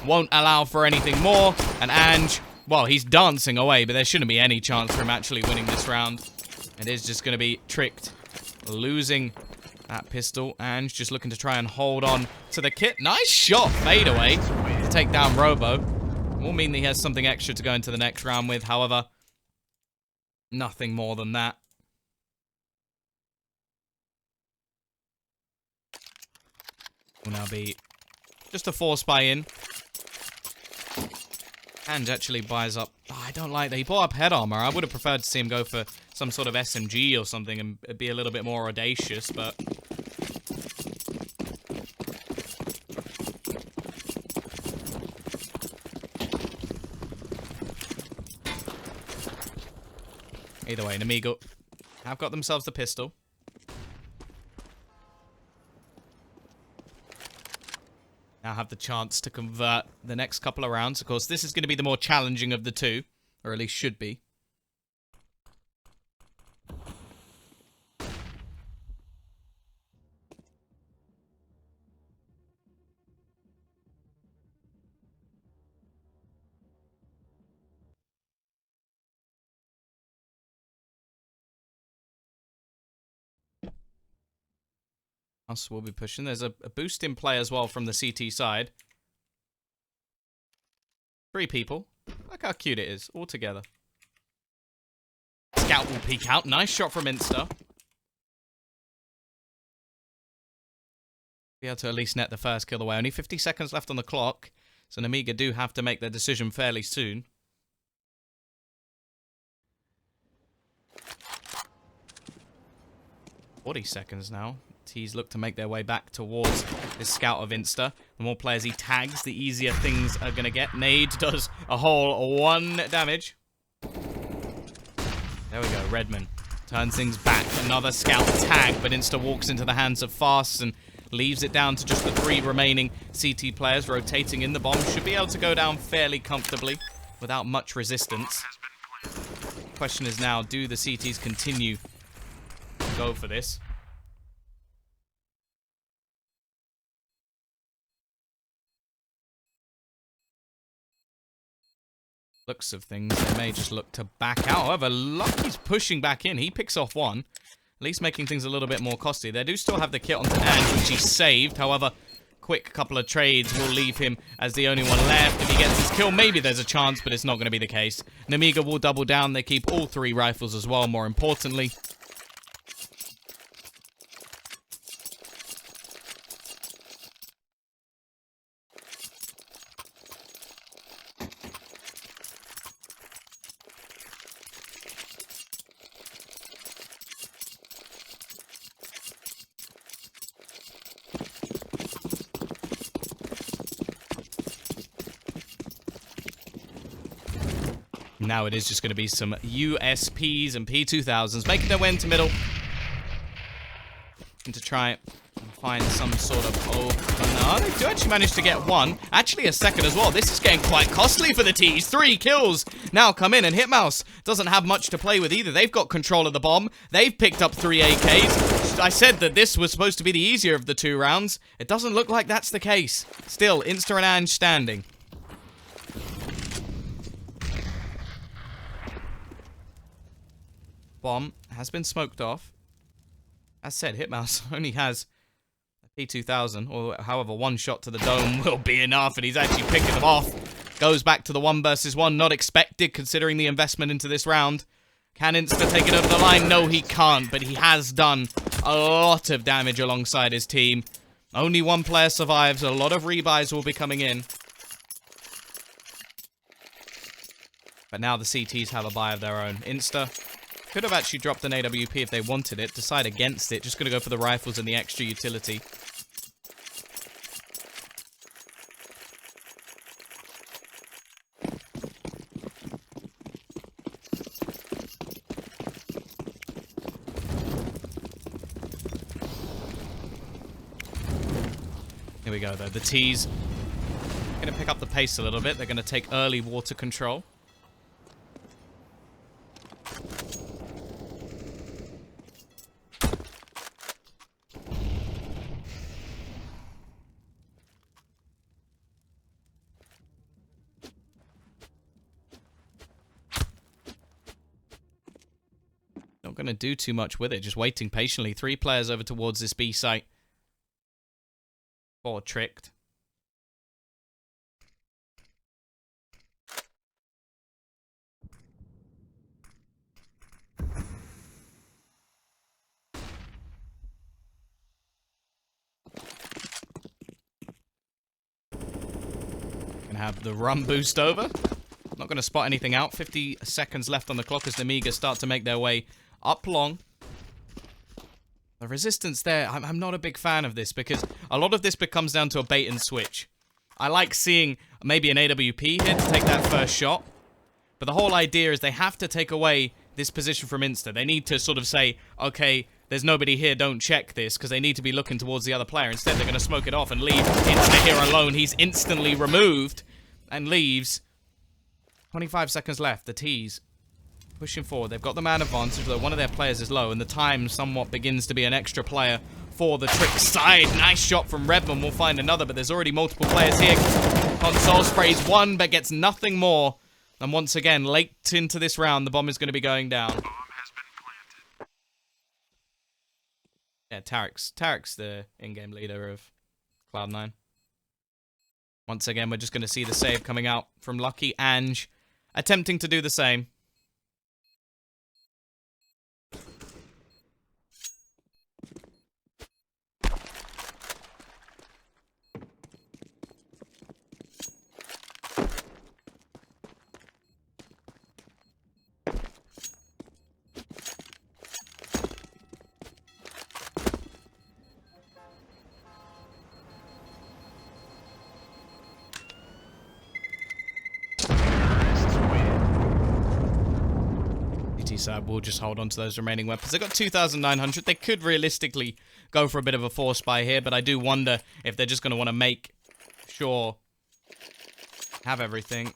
won't allow for anything more. And Ange, well, he's dancing away, but there shouldn't be any chance for him actually winning this round. It is just going to be tricked, losing that pistol. Ange just looking to try and hold on to the kit. Nice shot, fade away to take down Robo. Will mean that he has something extra to go into the next round with. However, nothing more than that. Will now be just a force buy in. And actually buys up. Oh, I don't like that. He bought up head armor. I would have preferred to see him go for some sort of SMG or something and be a little bit more audacious, but either way, Nemiga have got themselves the pistol. Now have the chance to convert the next couple of rounds. Of course, this is going to be the more challenging of the two, or at least should be. Us will be pushing. There's a boost in play as well from the CT side. 3 people. Look how cute it is, all together. Scout will peek out. Nice shot from Insta. Be able to at least net the first kill away. Only 50 seconds left on the clock, so Nemiga do have to make their decision fairly soon. "40 seconds now. T's look to make their way back towards this scout of Insta. The more players he tags, the easier things are going to get. Nade does a whole 1 damage. There we go, Redman turns things back. Another scout tag, but Insta walks into the hands of Fast and leaves it down to just the 3 remaining CT players rotating in. The bomb should be able to go down fairly comfortably without much resistance. The question is now, do the CTs continue to go for this? Looks of things, they may just look to back out. However, Lucky's pushing back in. He picks off 1, at least making things a little bit more costly. They do still have the kit onto Ange, which he saved. However, quick couple of trades will leave him as the only one left. If he gets his kill, maybe there's a chance, but it's not going to be the case. Nemiga will double down. They keep all 3 rifles as well, more importantly. Now it is just going to be some USPs and P2000s making their way into middle. And to try and find some sort of opener. They do actually manage to get 1. Actually a second as well. This is getting quite costly for the T's. 3 kills now come in, and Hitmouse doesn't have much to play with either. They've got control of the bomb. They've picked up 3 AKs. I said that this was supposed to be the easier of the 2 rounds. It doesn't look like that's the case. Still, Insta and Ange standing. Bomb has been smoked off. As said, Hitmouse only has a P2000, or however, 1 shot to the dome will be enough, and he's actually picking them off. Goes back to the 1 versus 1, not expected considering the investment into this round. Can Insta take it over the line? No, he can't, but he has done a lot of damage alongside his team. Only 1 player survives, a lot of rebuys will be coming in. But now the CTs have a buy of their own. Insta could have actually dropped an AWP if they wanted it. Decide against it. Just going to go for the rifles and the extra utility. Here we go, though. The T's going to pick up the pace a little bit. They're going to take early water control. going to do too much with it. Just waiting patiently. 3 players over towards this B site. 4 tricked. Gonna have the run boost over. Not going to spot anything out. 50 seconds left on the clock as Nemiga start to make their way up long. The resistance there, I'm not a big fan of this because a lot of this becomes down to a bait and switch. I like seeing maybe an AWP here to take that first shot. But the whole idea is they have to take away this position from Insta. They need to sort of say, okay, there's nobody here, don't check this, because they need to be looking towards the other player. Instead, they're going to smoke it off and leave Insta here alone. He's instantly removed and leaves. 25 seconds left. The T's pushing forward. They've got the man advantage, though one of their players is low, and the time somewhat begins to be an extra player for the trick side. Nice shot from Redman. We'll find another, but there's already multiple players here. Console sprays one, but gets nothing more. And once again, late into this round, the bomb is going to be going down. Yeah, Tarek's the in-game leader of Cloud9. Once again, we're just going to see the save coming out from Lucky Ange, attempting to do the same. Side will just hold on to those remaining weapons. They've got 2,900. They could realistically go for a bit of a force buy here, but I do wonder if they're just going to want to make sure have everything.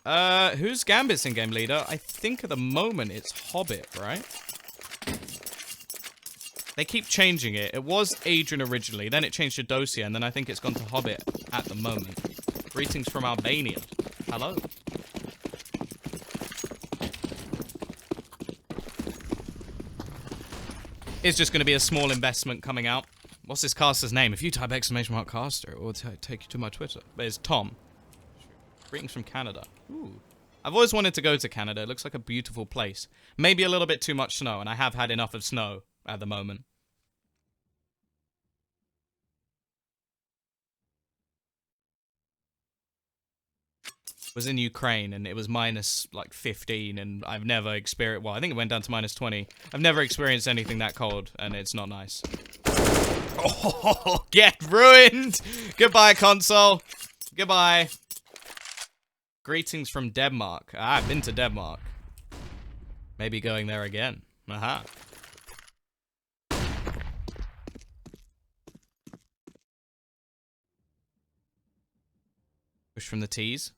Who's Gambit's in-game leader? I think at the moment it's Hobbit, right? They keep changing it. It was Adrian originally, then it changed to Dosia, and then I think it's gone to Hobbit at the moment. Greetings from Albania. Hello. It's just going to be a small investment coming out. What's this caster's name? If you type !caster, it will take you to my Twitter. But it's Tom. Greetings from Canada. Ooh. I've always wanted to go to Canada. It looks like a beautiful place. Maybe a little bit too much snow, and I have had enough of snow at the moment. Was in Ukraine, and it was minus, like, 15, and I've never experienced... Well, I think it went down to minus 20. I've never experienced anything that cold, and it's not nice. Oh, get ruined! Goodbye, console. Goodbye. Greetings from Denmark. Ah, I've been to Denmark. Maybe going there again. Aha. Push from the T's.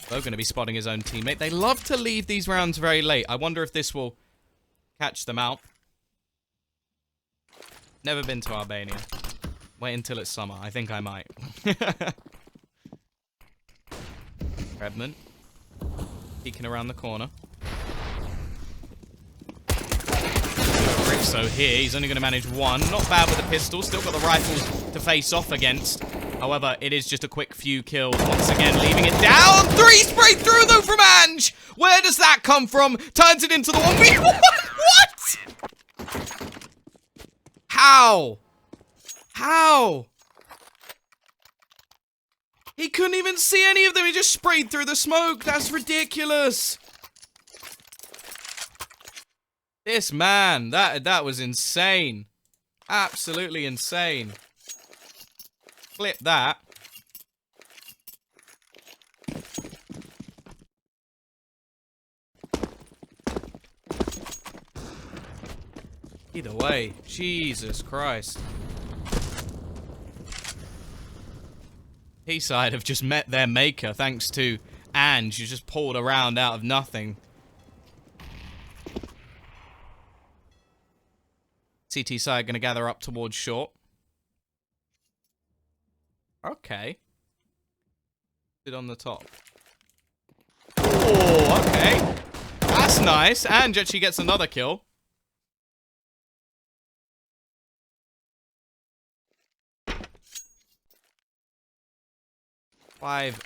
Bo going to be spotting his own teammate. They love to leave these rounds very late. I wonder if this will catch them out. Never been to Albania. Wait until it's summer. I think I might. Redman. Peeking around the corner. So here, he's only going to manage one. Not bad with the pistol. Still got the rifles to face off against. However, it is just a quick few kills. Once again, leaving it down. 3 sprayed through, though, from Ange. Where does that come from? Turns it into the 1v1. What? How? How? He couldn't even see any of them. He just sprayed through the smoke. That's ridiculous. This man, that was insane. Absolutely insane. Flip that. Either way, Jesus Christ. T-side have just met their maker thanks to Ange, who just pulled around out of nothing. CT side going to gather up towards short. Okay. Sit on the top. Oh, That's nice. And Jetchi gets another kill. 5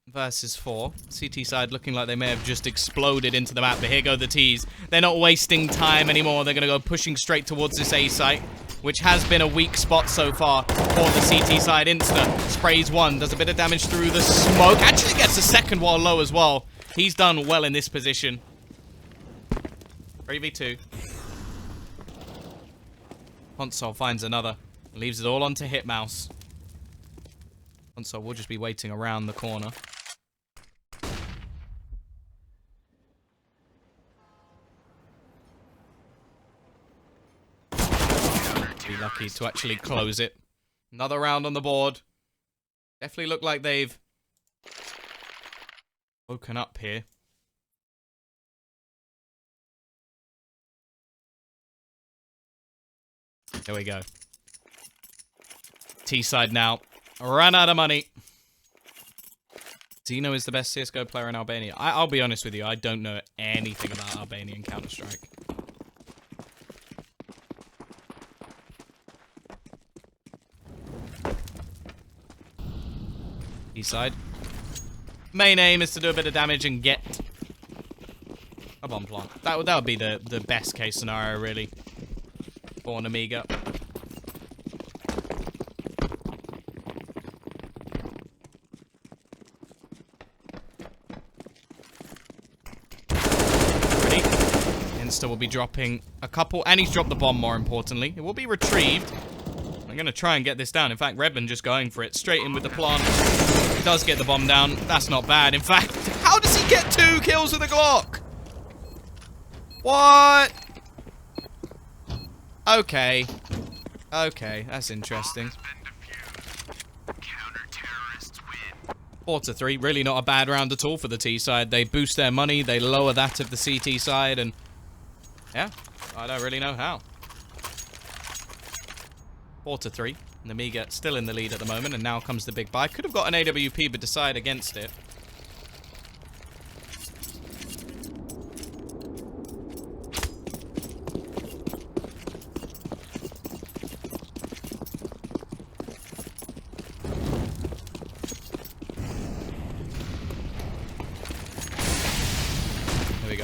versus 4. CT side looking like they may have just exploded into the map, but here go the T's. They're not wasting time anymore. They're going to go pushing straight towards this A site, which has been a weak spot so far for the CT side. Insta sprays one, does a bit of damage through the smoke. Actually gets a second while low as well. He's done well in this position. 3v2. Console finds another. Leaves it all onto Hitmouse. Console will just be waiting around the corner. Be lucky to actually close it. Another round on the board. Definitely look like they've woken up here. There we go. T-side now. Ran out of money. Zeno is the best CSGO player in Albania. I'll be honest with you, I don't know anything about Albanian Counter-Strike. T-side. Main aim is to do a bit of damage and get a bomb plant. That would be the best case scenario, really, for Nemiga. Insta will be dropping a couple, and he's dropped the bomb, more importantly. It will be retrieved. I'm going to try and get this down. In fact, Redman just going for it. Straight in with the plant. He does get the bomb down. That's not bad. In fact, how does he get 2 kills with a Glock? What? Okay. Okay, that's interesting. 4-3. Really not a bad round at all for the T side. They boost their money. They lower that of the CT side, and yeah, I don't really know how. 4-3. Nemiga still in the lead at the moment, and now comes the big buy. Could have got an AWP, but decide against it.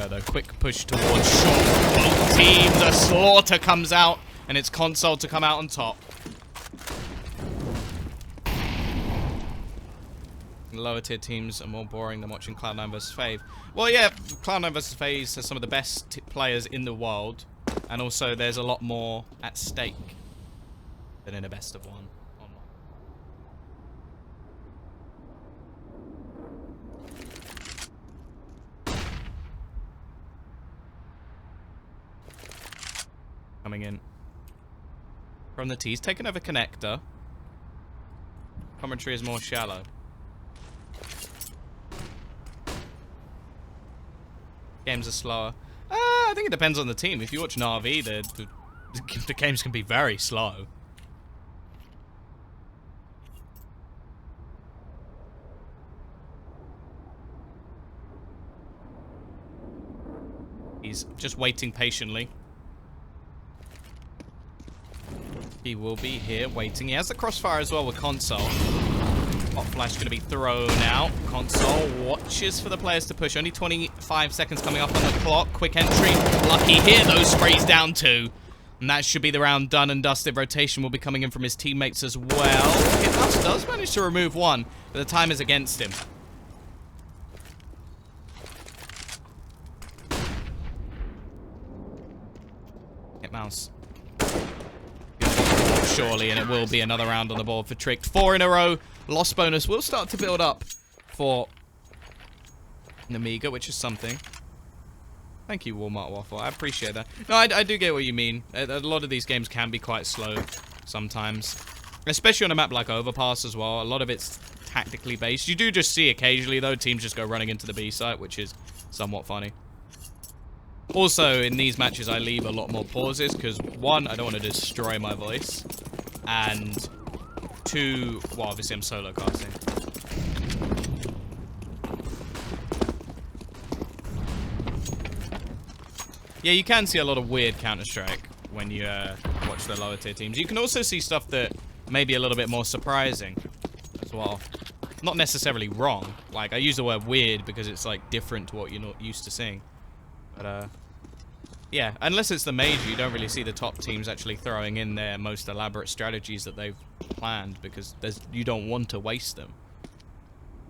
Though. Quick push towards short. Both teams, a slaughter comes out, and it's Console to come out on top. Lower tier teams are more boring than watching Cloud9 vs FaZe. Well, yeah, Cloud9 vs FaZe are some of the best players in the world, and also there's a lot more at stake than in a best of one. Coming in from the T's, taking over connector. Commentary is more shallow. Games are slower. I think it depends on the team. If you watch Na'Vi, the games can be very slow. He's just waiting patiently. He will be here waiting. He has the crossfire as well with Console. Hot flash going to be thrown out. Console watches for the players to push. Only 25 seconds coming up on the clock. Quick entry. Lucky here. Those sprays down 2. And that should be the round done and dusted. Rotation will be coming in from his teammates as well. Hitmouse does manage to remove 1, but the time is against him. Hitmouse. Surely, and it will be another round on the board for Tricked. 4 in a row. Loss bonus will start to build up for Nemiga, which is something. Thank you, Walmart Waffle. I appreciate that. No, I do get what you mean. A lot of these games can be quite slow sometimes. Especially on a map like Overpass as well. A lot of it's tactically based. You do just see occasionally, though, teams just go running into the B site, which is somewhat funny. Also, in these matches, I leave a lot more pauses because, 1, I don't want to destroy my voice, and 2, well, obviously I'm solo casting. Yeah, you can see a lot of weird Counter-Strike when you watch the lower tier teams. You can also see stuff that may be a little bit more surprising as well. Not necessarily wrong. Like, I use the word weird because it's, like, different to what you're not used to seeing. But, yeah, unless it's the major, you don't really see the top teams actually throwing in their most elaborate strategies that they've planned because you don't want to waste them.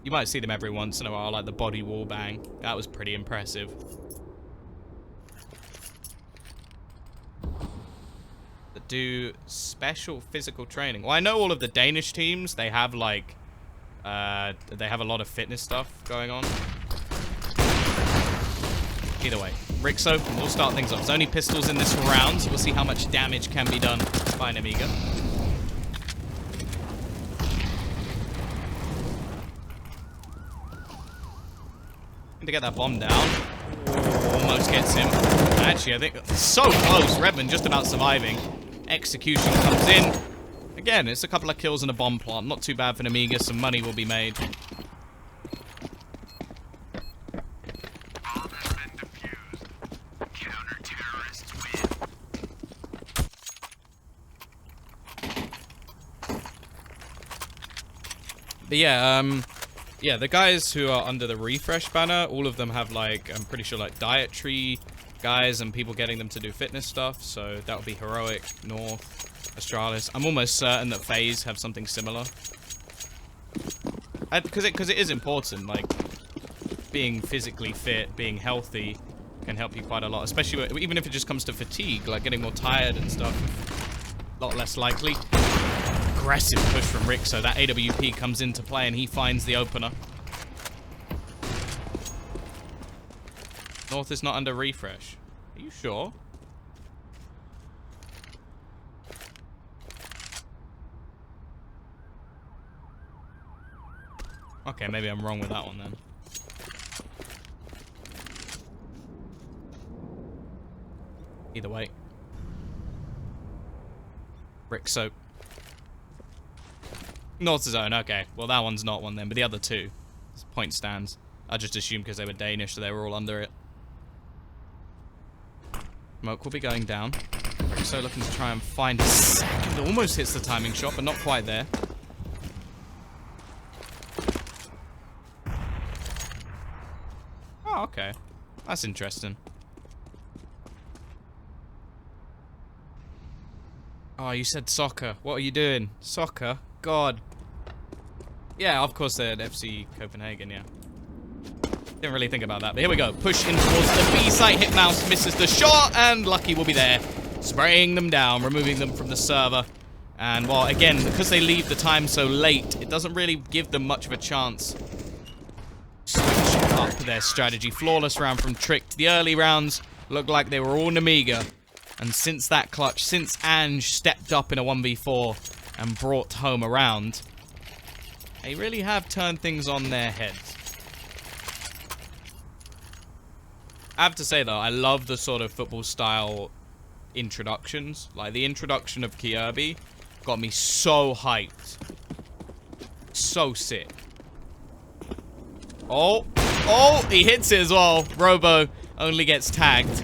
You might see them every once in a while, like the body wall bang. That was pretty impressive. That do special physical training. Well, I know all of the Danish teams, they have like, they have a lot of fitness stuff going on. Either way, Rixo will start things off. There's only pistols in this round, so we'll see how much damage can be done by Nemiga. To get that bomb down. Almost gets him. Actually, I think so close. Redman just about surviving. Execution comes in. Again, it's a couple of kills and a bomb plant. Not too bad for Nemiga. Some money will be made. But yeah, yeah, the guys who are under the refresh banner, all of them have, like, I'm pretty sure, like, dietary guys and people getting them to do fitness stuff. So that would be Heroic, North, Astralis. I'm almost certain that FaZe have something similar. Because it is important, like, being physically fit, being healthy can help you quite a lot. Especially, even if it just comes to fatigue, like getting more tired and stuff. A lot less likely. Aggressive push from Rixo. That AWP comes into play and he finds the opener. North is not under refresh. Are you sure? Okay, maybe I'm wrong with that one then. Either way. Rixo. North's zone, okay. Well, that one's not one then, but the other two. Point stands. I just assumed because they were Danish, so they were all under it. Smoke will be going down. Rixo looking to try and find a second. Almost hits the timing shot, but not quite there. Oh, okay. That's interesting. Oh, you said soccer. What are you doing? Soccer? God. Yeah, of course they're at FC Copenhagen, yeah. Didn't really think about that, but here we go. Push in towards the B site. Hitmouse misses the shot, and Lucky will be there. Spraying them down, removing them from the server. And, well, again, because they leave the time so late, it doesn't really give them much of a chance. Switch up their strategy. Flawless round from Tricked. The early rounds looked like they were all Nemiga. And since that clutch, since Ange stepped up in a 1v4 and brought home a round, they really have turned things on their heads. I have to say, though, I love the sort of football-style introductions. Like, the introduction of Kirby got me so hyped. So sick. Oh, oh, he hits it as well. Robo only gets tagged.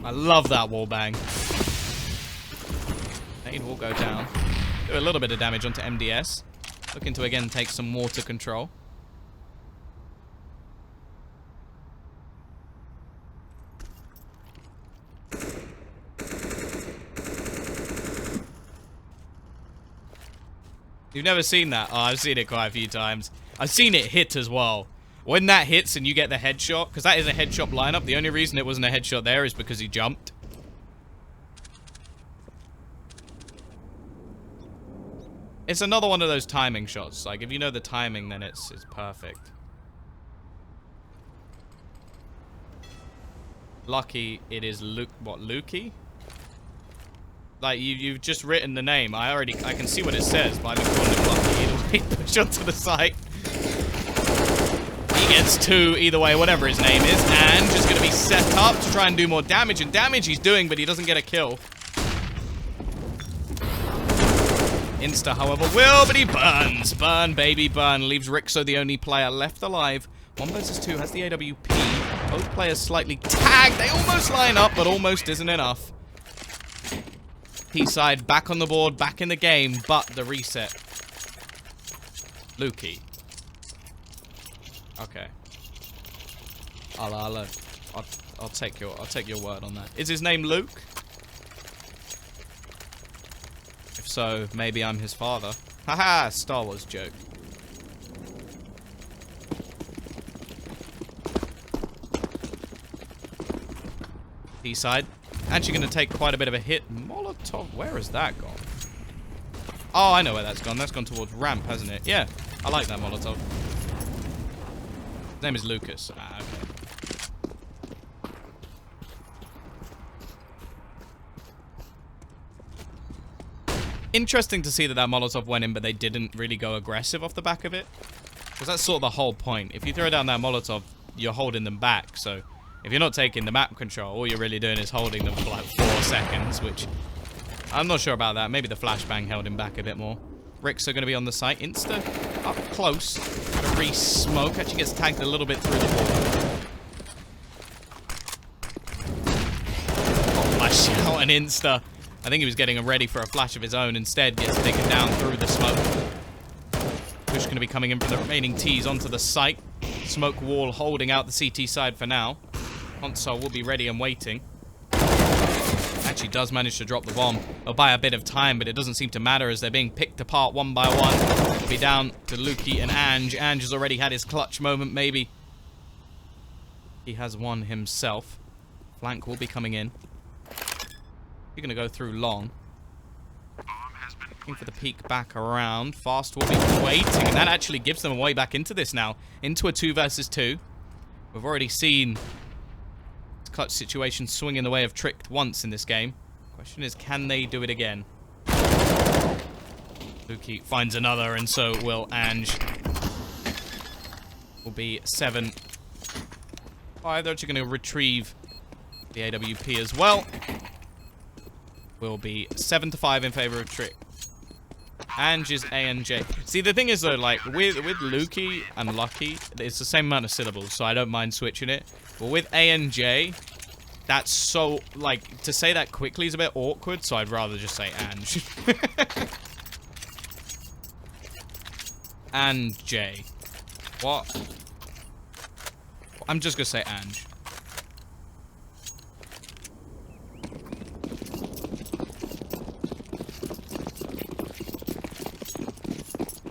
I love that wallbang. Nade will go down. Do a little bit of damage onto MDS. Looking to again take some water control. You've never seen that? Oh, I've seen it quite a few times. I've seen it hit as well. When that hits and you get the headshot, because that is a headshot lineup, the only reason it wasn't a headshot there is because he jumped. It's another one of those timing shots. Like, if you know the timing, then it's perfect. Lucky it is Lukey? Like, you've just written the name. I can see what it says, but I've been calling him Lucky. Either way, push onto the site. He gets two, either way, whatever his name is. And just going to be set up to try and do more damage. And damage he's doing, but he doesn't get a kill. Insta, however, will, but he burns. Burn, baby, burn. Leaves Rixo the only player left alive. 1 versus 2 has the AWP. Both players slightly tagged. They almost line up, but almost isn't enough. P-side back on the board, back in the game, but the reset. Lukey. Okay. I'll take your word on that. Is his name Luke? If so, maybe I'm his father. Haha, Star Wars joke. P-side. Actually going to take quite a bit of a hit. Molotov, where has that gone? Oh, I know where that's gone. That's gone towards ramp, hasn't it? Yeah, I like that Molotov. His name is Lucas. Ah, okay. Interesting to see that Molotov went in, but they didn't really go aggressive off the back of it. Because that's sort of the whole point. If you throw down that Molotov, you're holding them back, so... If you're not taking the map control, all you're really doing is holding them for like 4 seconds, which I'm not sure about that. Maybe the flashbang held him back a bit more. Ricks are going to be on the site. Insta up close. Got a re-smoke. Actually gets tagged a little bit through the wall. Oh, flash out and Insta. I think he was getting ready for a flash of his own. Instead, gets taken down through the smoke. Push going to be coming in for the remaining T's onto the site. Smoke wall holding out the CT side for now. Console will be ready and waiting. Actually does manage to drop the bomb. They'll buy a bit of time, but it doesn't seem to matter as they're being picked apart one by one. It'll be down to Lukey and Ange. Ange has already had his clutch moment, maybe. He has one himself. Flank will be coming in. You're going to go through long. Looking for the peek back around. Fast will be waiting, and that actually gives them a way back into this now. Into a 2 versus 2. We've already seen this clutch situation swing in the way of Tricked once in this game. Question is, can they do it again? Lukey finds another, and so will Ange. Will be 7. They're actually going to retrieve the AWP as well. Will be 7-5 in favor of Trick. Ange is A and J. See, the thing is though, like with Lukey and Lucky, it's the same amount of syllables, so I don't mind switching it. But with A and J, that's so, like, to say that quickly is a bit awkward, so I'd rather just say Ange. And J. What? I'm just gonna say Ange.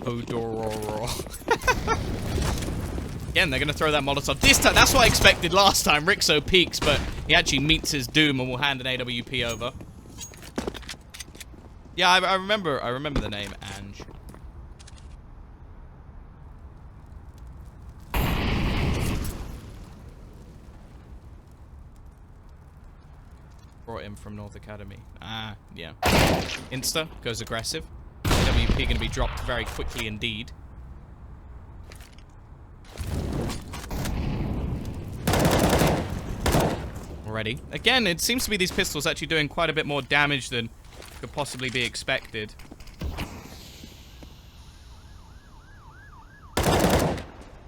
Odororo. Again, they're going to throw that Molotov. This time, that's what I expected last time. Rixo peeks, but he actually meets his doom and will hand an AWP over. Yeah, I remember the name, Ange. Brought him from North Academy. Ah, yeah. Insta goes aggressive. AWP going to be dropped very quickly indeed. Already. Again, it seems to be these pistols actually doing quite a bit more damage than could possibly be expected.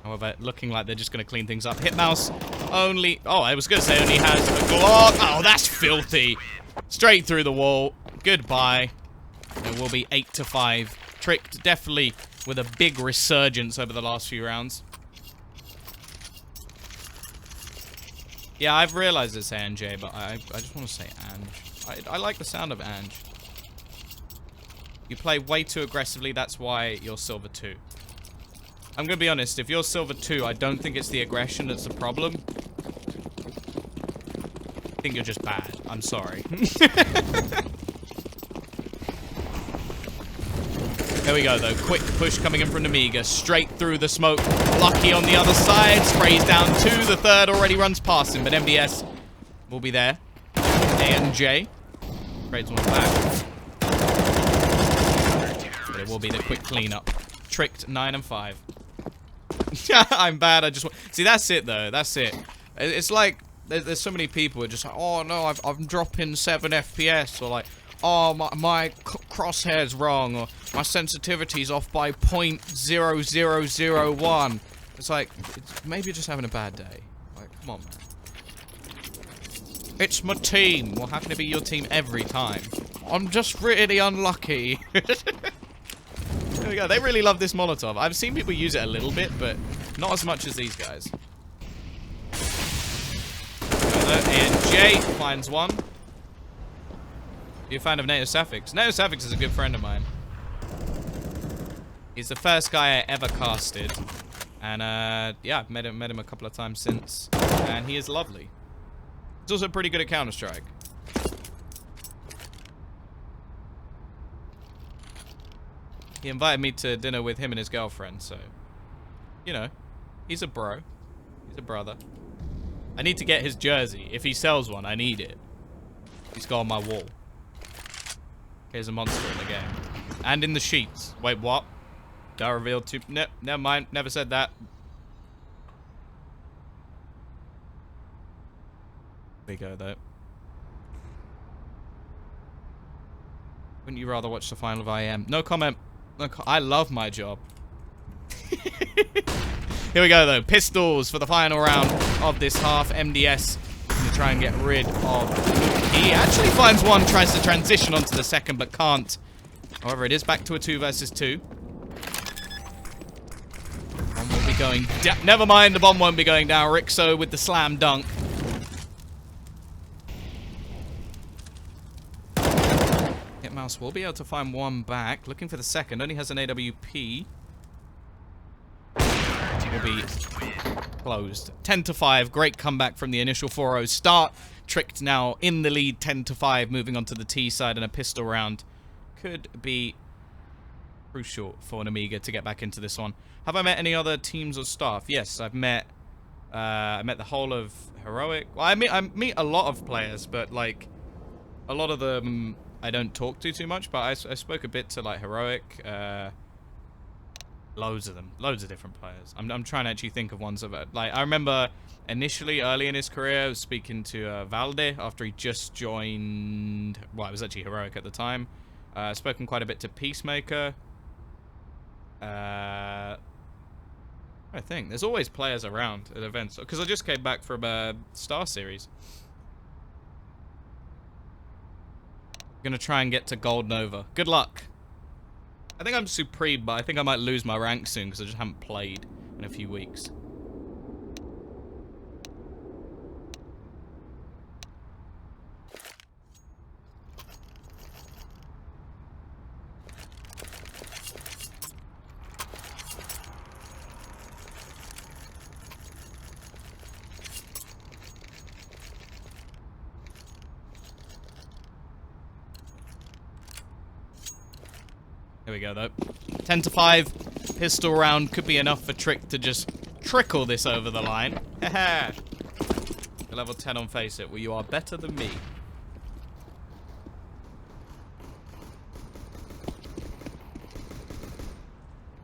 However, looking like they're just going to clean things up. Hitmouse only... Oh, I was going to say only has a Glock. Oh, that's filthy. Straight through the wall. Goodbye. It will be 8-5. Tricked definitely with a big resurgence over the last few rounds. Yeah, I've realized it's Ange, but I just want to say Ange. I like the sound of Ange. You play way too aggressively, that's why you're Silver 2. I'm going to be honest, if you're Silver 2, I don't think it's the aggression that's the problem. I think you're just bad. I'm sorry. There we go, though. Quick push coming in from Nemiga. Straight through the smoke. Lucky on the other side. Sprays down 2. The third already runs past him, but MBS will be there. A and J. Trades one back. But it will be the quick cleanup. Tricked 9-5. I'm bad. I just want... See, that's it, though. That's it. It's like... There's so many people who are just like, oh, no, I'm dropping 7 FPS. Or like... Oh, my crosshair's wrong, or my sensitivity's off by 0.0001. It's like, maybe you're just having a bad day. Like, come on, man. It's my team. Well, how can it be your team every time? I'm just really unlucky. There we go. They really love this Molotov. I've seen people use it a little bit, but not as much as these guys. And Jay finds one. You a fan of Nato Safix? Nato Safix is a good friend of mine. He's the first guy I ever casted. And, yeah, I've met him a couple of times since. And he is lovely. He's also pretty good at Counter-Strike. He invited me to dinner with him and his girlfriend, so... You know, he's a bro. He's a brother. I need to get his jersey. If he sells one, I need it. He's got on my wall. Here's a monster in the game. And in the sheets. Wait, what? That revealed too... No, never mind. Never said that. There we go, though. Wouldn't you rather watch the final of IM? No comment. I love my job. Here we go, though. Pistols for the final round of this half. MDS going to try and get rid of... He actually finds one, tries to transition onto the second, but can't. However, it is back to a 2 versus 2. Bomb will be going down. Never mind, the bomb won't be going down. Rixo with the slam dunk. Mouse will be able to find one back. Looking for the second. Only has an AWP. Will be closed. 10-5. Great comeback from the initial 4-0 start. Tricked now in the lead. 10-5. Moving on to the T side, and a pistol round could be crucial for Nemiga to get back into this one. Have I met any other teams or staff? Yes, I've met. I met the whole of Heroic. Well, I meet a lot of players, but like a lot of them I don't talk to too much, but I spoke a bit to, like, Heroic. Loads of them. Loads of different players. I'm trying to actually think of ones of it. Like, I remember initially, early in his career, I was speaking to Valde after he just joined... Well, it was actually Heroic at the time. Spoken quite a bit to Peacemaker. I think. There's always players around at events. Because I just came back from a Star Series. Gonna try and get to Gold Nova. Good luck. I think I'm Supreme, but I think I might lose my rank soon because I just haven't played in a few weeks. Here we go, though. 10-5. Pistol round could be enough for Trick to just trickle this over the line. Haha. Level 10 on Face It. Well, you are better than me.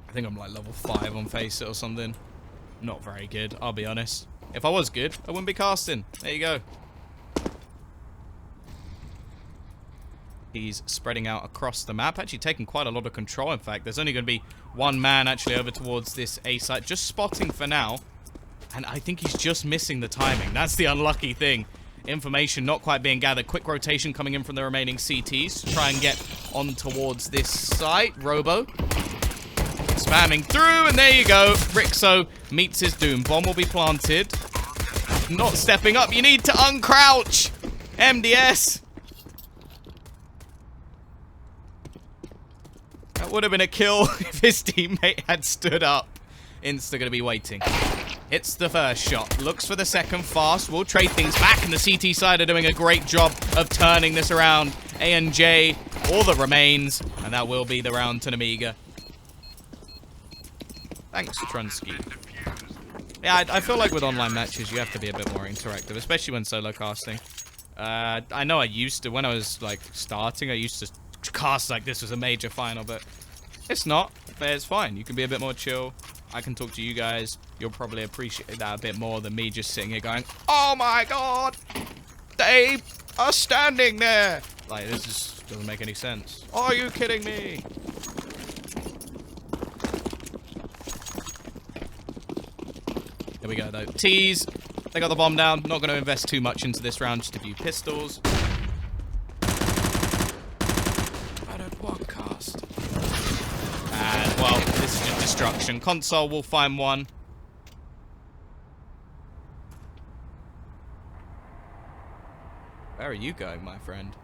I think I'm like level 5 on Face It or something. Not very good, I'll be honest. If I was good, I wouldn't be casting. There you go. He's spreading out across the map, actually taking quite a lot of control, in fact. There's only going to be one man actually over towards this A site, just spotting for now. And I think he's just missing the timing. That's the unlucky thing. Information not quite being gathered. Quick rotation coming in from the remaining CTs to try and get on towards this site. Robo spamming through, and there you go. Rixo meets his doom. Bomb will be planted. Not stepping up. You need to uncrouch. MDS. That would have been a kill if his teammate had stood up. Insta gonna be waiting. Hits the first shot. Looks for the second. Fast. We'll trade things back. And the CT side are doing a great job of turning this around. A&J, all that remains. And that will be the round to Nemiga. Thanks, Trunsky. Yeah, I feel like with online matches, you have to be a bit more interactive. Especially when solo casting. I know I used to, when I was, like, starting, I used to cast like this was a major final, but it's not. But it's fine. You can be a bit more chill. I can talk to you guys. You'll probably appreciate that a bit more than me just sitting here going, oh my god, they are standing there. Like, this just doesn't make any sense. Are you kidding me? Here we go, though. Tease They got the bomb down. Not going to invest too much into this round. Just a few pistols. Podcast. And, well, this is just destruction. Console will find one. Where are you going, my friend?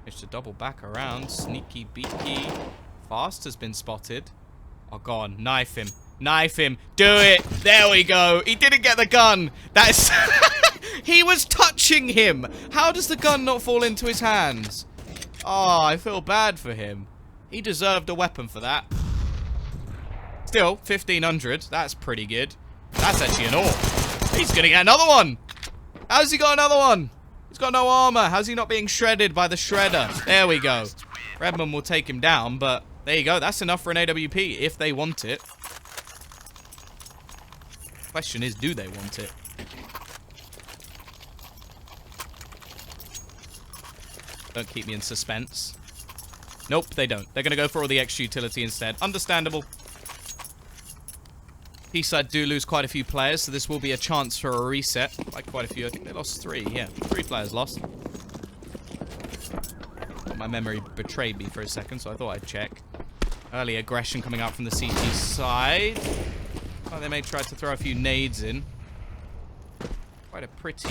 Managed to double back around. Sneaky beaky. Fast has been spotted. Oh, go on. Knife him. Knife him. Do it. There we go. He didn't get the gun. That's... He was touching him. How does the gun not fall into his hands? Oh, I feel bad for him. He deserved a weapon for that. Still, 1,500. That's pretty good. That's actually an AWP. He's going to get another one. How's he got another one? He's got no armor. How's he not being shredded by the shredder? There we go. Redmond will take him down, but there you go. That's enough for an AWP if they want it. Question is, do they want it? Don't keep me in suspense. Nope, they don't. They're going to go for all the extra utility instead. Understandable. T-side do lose quite a few players, so this will be a chance for a reset. Like quite a few. I think they lost 3. Yeah, 3 players lost. My memory betrayed me for a second, so I thought I'd check. Early aggression coming out from the CT side. Oh, they may try to throw a few nades in. Quite a pretty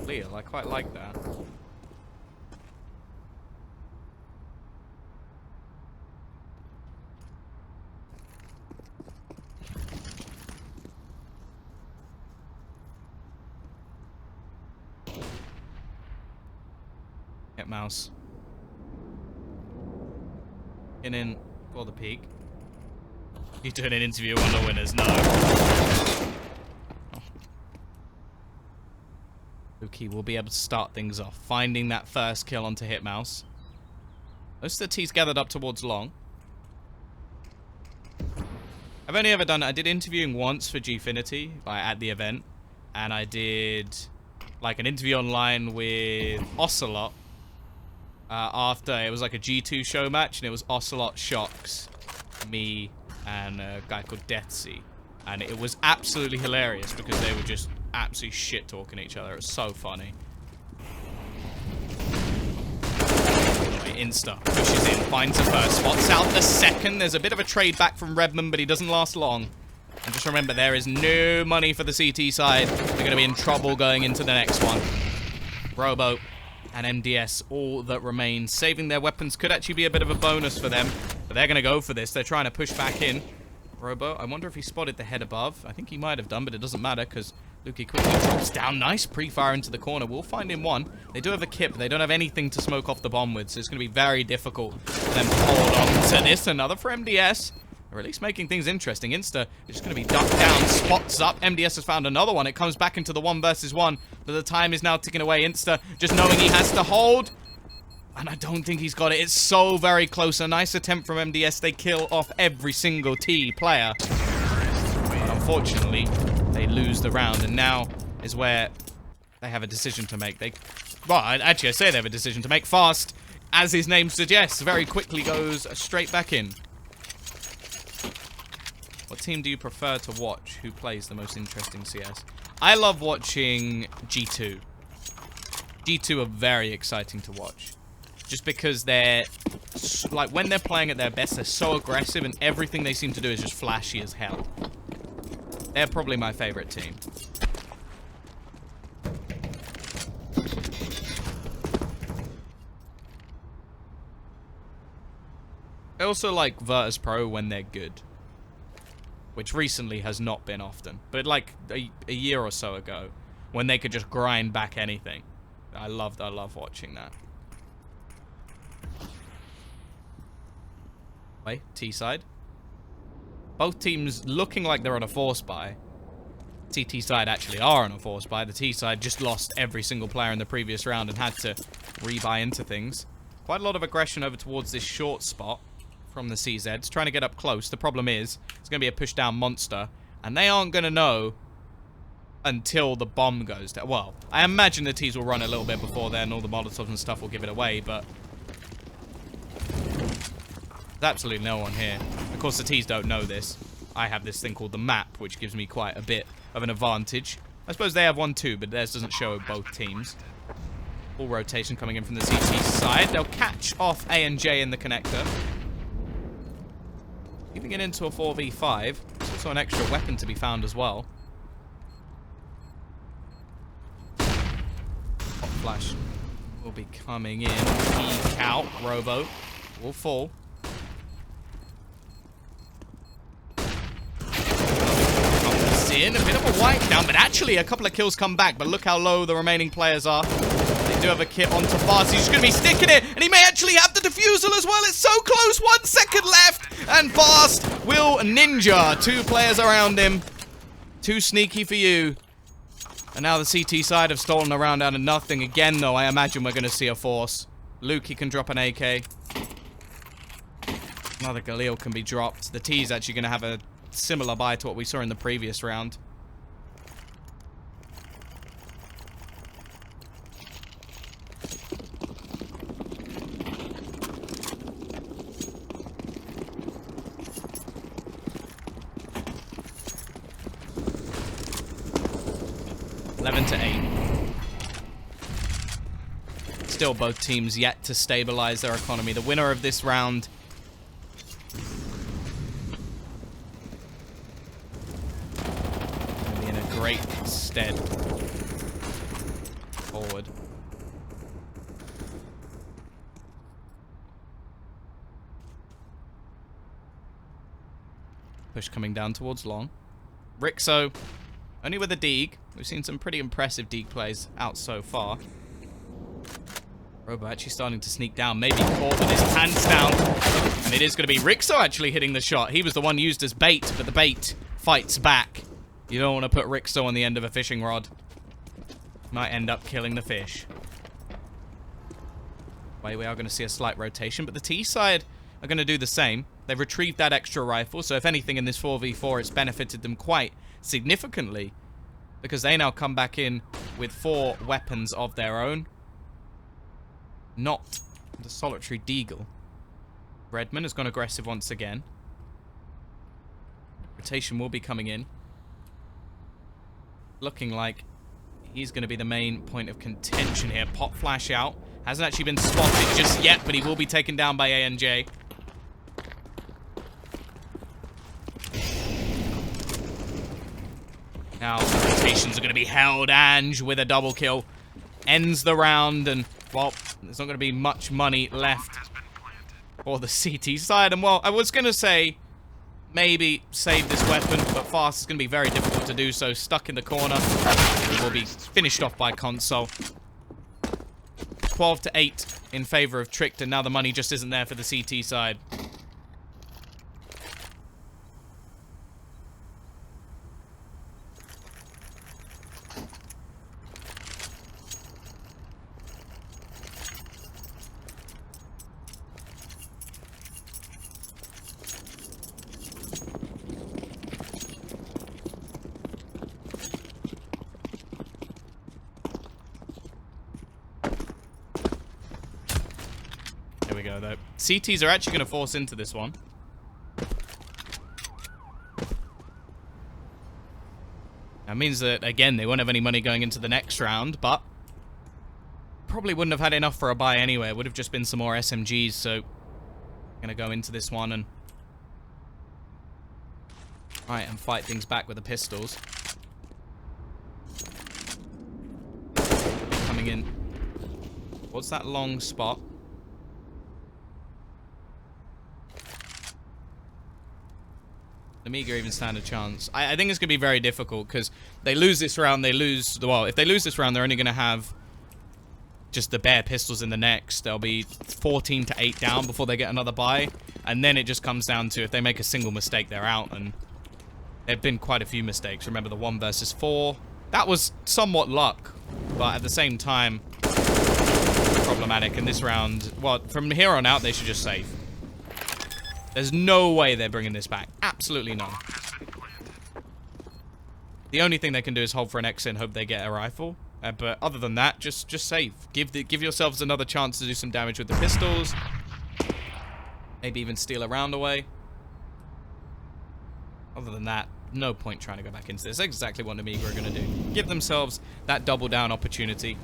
clear. I quite like that. Mouse. In for the peak. You doing an interview on the winners? No. Luki will be able to start things off, finding that first kill onto Hitmouse. Most of the T's gathered up towards long. I've only ever done, I did interviewing once for Gfinity, like at the event, and I did like an interview online with Ocelot. After it was like a G2 show match, and it was Ocelot, Shocks, me, and a guy called Deathsea, and it was absolutely hilarious because they were just absolutely shit talking each other. It was so funny. Insta pushes in, finds the first, spots out the second. There's a bit of a trade back from Redmond, but he doesn't last long. And just remember, there is no money for the CT side. They're going to be in trouble going into the next one. Robo and MDS, all that remains. Saving their weapons could actually be a bit of a bonus for them, but they're going to go for this. They're trying to push back in. Robo, I wonder if he spotted the head above. I think he might have done, but it doesn't matter because Luki quickly drops down. Nice pre-fire into the corner. We'll find him one. They do have a kip. They don't have anything to smoke off the bomb with, so it's going to be very difficult for them to hold on to this. Another for MDS. Or at least making things interesting. Insta is just going to be ducked down, spots up. MDS has found another one. It comes back into the 1 versus 1. But the time is now ticking away. Insta just knowing he has to hold. And I don't think he's got it. It's so very close. A nice attempt from MDS. They kill off every single T player. But unfortunately, they lose the round. And now is where they have a decision to make. Well, actually, I say they have a decision to make. Fast, as his name suggests, very quickly goes straight back in. What team do you prefer to watch? Who plays the most interesting CS? I love watching G2. G2 are very exciting to watch. Just because they're, like, when they're playing at their best, they're so aggressive and everything they seem to do is just flashy as hell. They're probably my favorite team. I also like Virtus Pro when they're good. Which recently has not been often. But like a year or so ago, when they could just grind back anything. I love watching that. Wait, T-side. Both teams looking like they're on a force buy. CT side actually are on a force buy. The T side just lost every single player in the previous round and had to rebuy into things. Quite a lot of aggression over towards this short spot from the CZs, trying to get up close. The problem is, it's going to be a push-down monster, and they aren't going to know until the bomb goes down. Well, I imagine the T's will run a little bit before then, all the Molotovs and stuff will give it away, but there's absolutely no one here. Of course, the T's don't know this. I have this thing called the map, which gives me quite a bit of an advantage. I suppose they have one too, but theirs doesn't show both teams. Full rotation coming in from the CT side. They'll catch off A and J in the connector. Moving it into a 4v5. There's also an extra weapon to be found as well. Hot flash will be coming in. Peek out. Robo will fall. Comes in. A bit of a wipe down, but actually a couple of kills come back. But look how low the remaining players are. They do have a kit onto Fast. He's going to be sticking it, and he may actually have the defusal as well. It's so close. 1 second left, and Fast will ninja. 2 players around him. Too sneaky for you. And now the CT side have stolen a round out of nothing. Again, though, I imagine we're going to see a force. Lukey can drop an AK. Another Galil can be dropped. The T is actually going to have a similar buy to what we saw in the previous round. Still both teams yet to stabilize their economy. The winner of this round will be in a great stead forward. Push coming down towards long. Rixo only with a Deeg. We've seen some pretty impressive Deeg plays out so far. Robo actually starting to sneak down. Maybe caught with his pants down. And it is going to be Rixo actually hitting the shot. He was the one used as bait, but the bait fights back. You don't want to put Rixo on the end of a fishing rod. Might end up killing the fish. We are going to see a slight rotation, but the T side are going to do the same. They've retrieved that extra rifle, so if anything in this 4v4, it's benefited them quite significantly, because they now come back in with 4 weapons of their own. Not the solitary Deagle. Redman has gone aggressive once again. Rotation will be coming in. Looking like he's going to be the main point of contention here. Pop flash out. Hasn't actually been spotted just yet, but he will be taken down by A&J. Now, rotations are going to be held. Ange with a double kill. Ends the round, and, well, there's not going to be much money left for the CT side. And, well, I was going to say maybe save this weapon, but Fast is going to be very difficult to do so. Stuck in the corner. He will be finished off by Console. 12-8 in favor of Tricked, and now the money just isn't there for the CT side. There we go, though. CTs are actually going to force into this one. That means that, again, they won't have any money going into the next round, but probably wouldn't have had enough for a buy anyway. It would have just been some more SMGs, so going to go into this one and try and fight things back with the pistols. Coming in. What's that long spot? Nemiga even stand a chance. I think it's going to be very difficult because they lose this round, they lose... Well, if they lose this round, they're only going to have just the bare pistols in the next. They'll be 14-8 down before they get another buy. And then it just comes down to if they make a single mistake, they're out. And there have been quite a few mistakes. Remember the 1 versus 4? That was somewhat luck, but at the same time, problematic. In this round, well, from here on out, they should just save. There's no way they're bringing this back. Absolutely none. The only thing they can do is hold for an exit and hope they get a rifle. But other than that, just save. Give yourselves another chance to do some damage with the pistols. Maybe even steal a round away. Other than that, no point trying to go back into this. That's exactly what Nemiga are going to do. Give themselves that double down opportunity.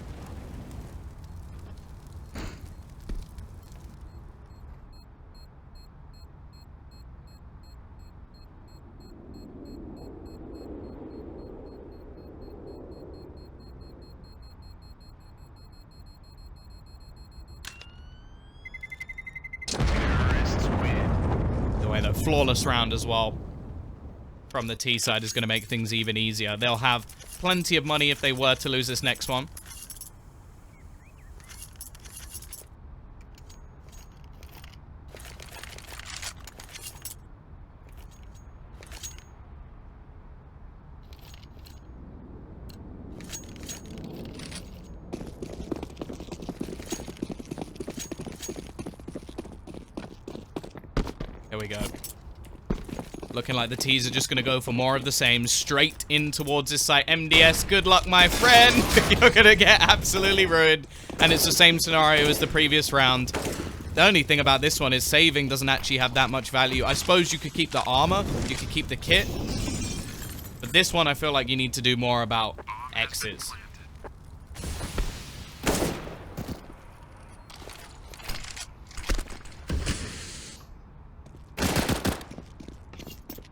The flawless round as well from the T side is going to make things even easier. They'll have plenty of money if they were to lose this next one. There we go. Looking like the T's are just going to go for more of the same. Straight in towards this site. MDS, good luck, my friend. You're going to get absolutely ruined. And it's the same scenario as the previous round. The only thing about this one is saving doesn't actually have that much value. I suppose you could keep the armor. You could keep the kit. But this one, I feel like you need to do more about exits.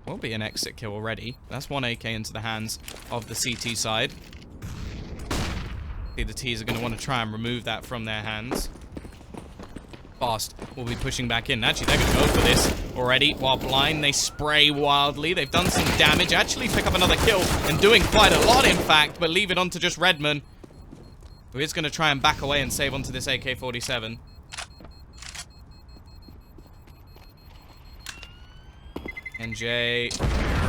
Will be an exit kill already. That's one AK into the hands of the CT side. The T's are going to want to try and remove that from their hands. Fast will be pushing back in. Actually, they're going to go for this already. While blind, they spray wildly. They've done some damage. Actually pick up another kill and doing quite a lot, in fact, but leave it on to just Redman, who is going to try and back away and save onto this AK-47. NJ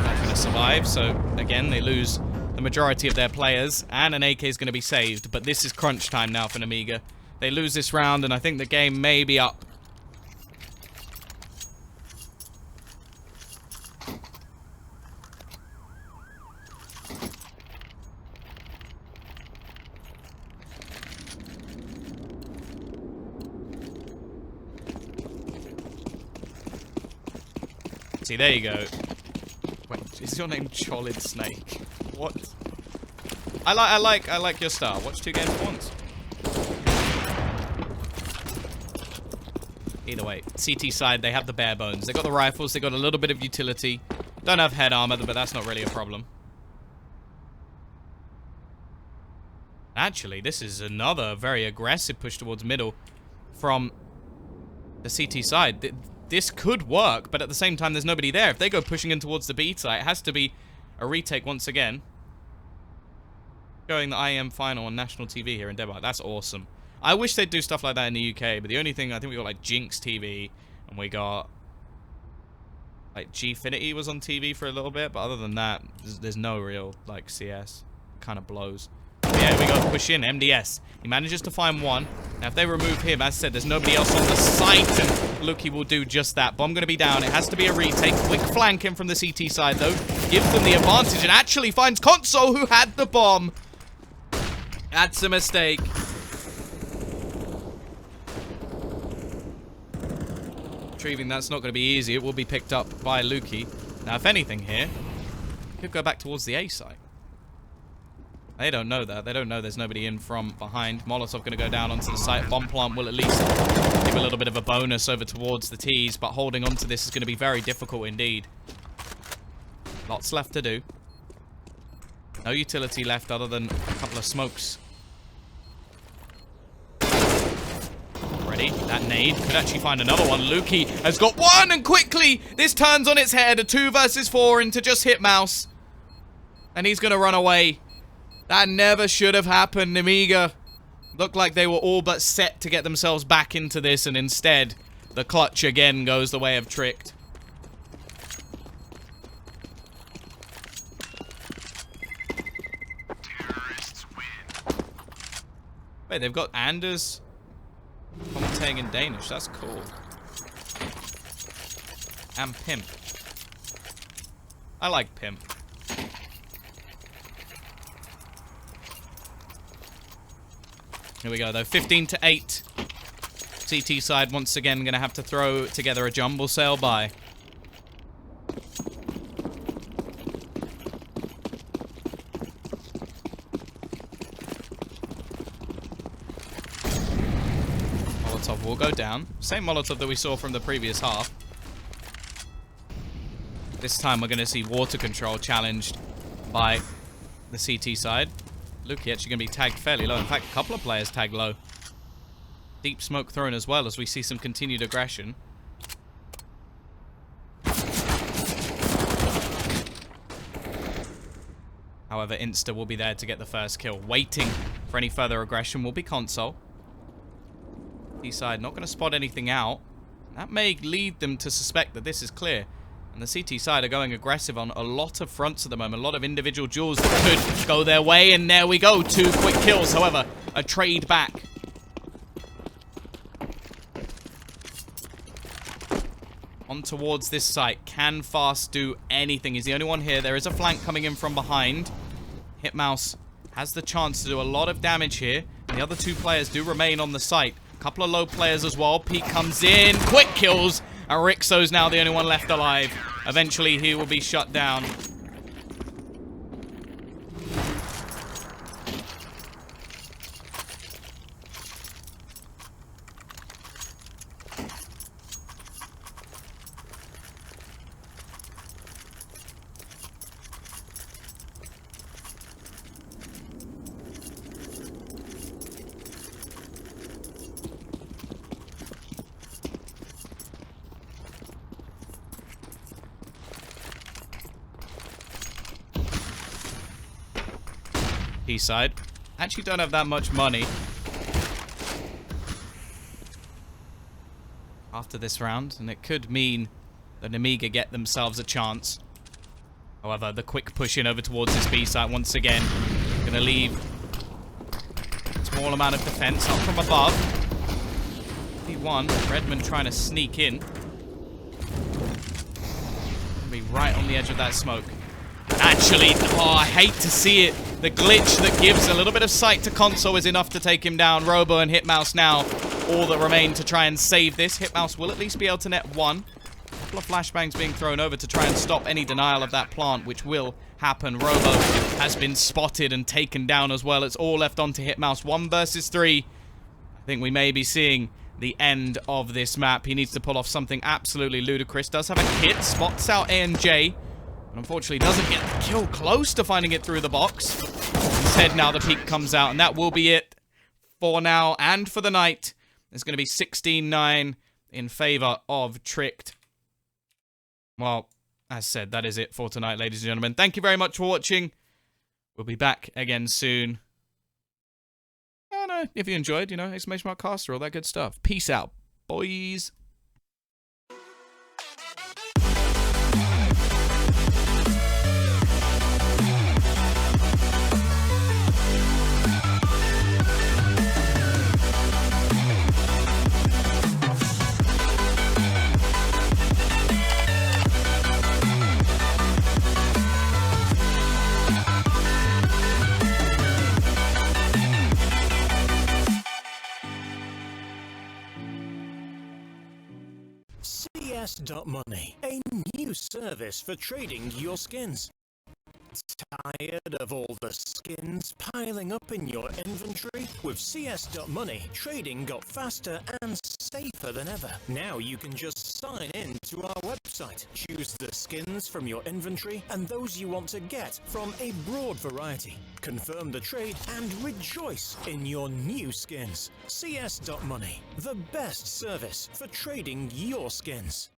not going to survive, so again they lose the majority of their players, and an AK is going to be saved. But this is crunch time now for Nemiga. They lose this round, and I think the game may be up. See, there you go. Wait, is your name Cholid Snake? What? I like your style. Watch 2 games at once. Either way, CT side, they have the bare bones. They got the rifles, they got a little bit of utility. Don't have head armor, but that's not really a problem. Actually, this is another very aggressive push towards middle from the CT side. This could work, but at the same time, there's nobody there. If they go pushing in towards the B site, it has to be a retake once again. Showing the IEM final on national TV here in Denmark. That's awesome. I wish they'd do stuff like that in the UK, but the only thing, I think we got like Jinx TV, and we got like Gfinity was on TV for a little bit, but other than that, there's no real like CS. Kind of blows. But yeah, we go push in, MDS. He manages to find one. Now, if they remove him, as I said, there's nobody else on the site, and Luki will do just that. Bomb going to be down. It has to be a retake. Quick flanking from the CT side, though. Gives them the advantage, and actually finds Console, who had the bomb. That's a mistake. Retrieving that's not going to be easy. It will be picked up by Luki. Now, if anything here, he could go back towards the A site. They don't know that. They don't know there's nobody in from behind. Molotov going to go down onto the site. Bomb plant will at least give a little bit of a bonus over towards the T's, but holding on to this is going to be very difficult indeed. Lots left to do. No utility left other than a couple of smokes. Ready? That nade could actually find another one. Luki has got one, and quickly this turns on its head. A 2 versus 4 into just Hitmouse. And he's going to run away. That never should have happened. Nemiga looked like they were all but set to get themselves back into this, and instead, the clutch again goes the way of Tricked. Wait, they've got Anders commentating in Danish. That's cool. And Pimp. I like Pimp. Here we go, though. 15-8. CT side once again going to have to throw together a jumble sail by. go down. Same Molotov that we saw from the previous half. This time we're going to see water control challenged by the CT side. Luki actually going to be tagged fairly low. In fact, a couple of players tagged low. Deep smoke thrown as well as we see some continued aggression. However, Insta will be there to get the first kill. Waiting for any further aggression will be Console. T-side not going to spot anything out. That may lead them to suspect that this is clear. And the CT side are going aggressive on a lot of fronts at the moment. A lot of individual duels that could go their way. And there we go. 2 quick kills. However, a trade back. On towards this site. Can Fast do anything? He's the only one here. There is a flank coming in from behind. Hitmouse has the chance to do a lot of damage here. And the other 2 players do remain on the site. A couple of low players as well. Pete comes in. Quick kills. And Rixo's now the only one left alive. Eventually, he will be shut down. Side. Actually don't have that much money. After this round, and it could mean that Nemiga get themselves a chance. However, the quick push in over towards this B site once again. Gonna leave a small amount of defense up from above. B1, Redmond trying to sneak in. Gonna be right on the edge of that smoke. Actually, oh, I hate to see it. The glitch that gives a little bit of sight to Console is enough to take him down. Robo and Hitmouse now all that remain to try and save this. Hitmouse will at least be able to net 1. A couple of flashbangs being thrown over to try and stop any denial of that plant, which will happen. Robo has been spotted and taken down as well. It's all left onto Hitmouse. 1 versus 3. I think we may be seeing the end of this map. He needs to pull off something absolutely ludicrous. Does have a kit. Spots out ANJ. Unfortunately, doesn't get the kill. Close to finding it through the box. Instead, now the peak comes out, and that will be it for now and for the night. It's going to be 16-9 in favor of Tricked. Well, as said, that is it for tonight, ladies and gentlemen. Thank you very much for watching. We'll be back again soon. And if you enjoyed, exclamation mark caster, all that good stuff. Peace out, boys. CS.money, a new service for trading your skins. Tired of all the skins piling up in your inventory? With CS.money, trading got faster and safer than ever. Now you can just sign in to our website, choose the skins from your inventory and those you want to get from a broad variety. Confirm the trade and rejoice in your new skins. CS.money, the best service for trading your skins.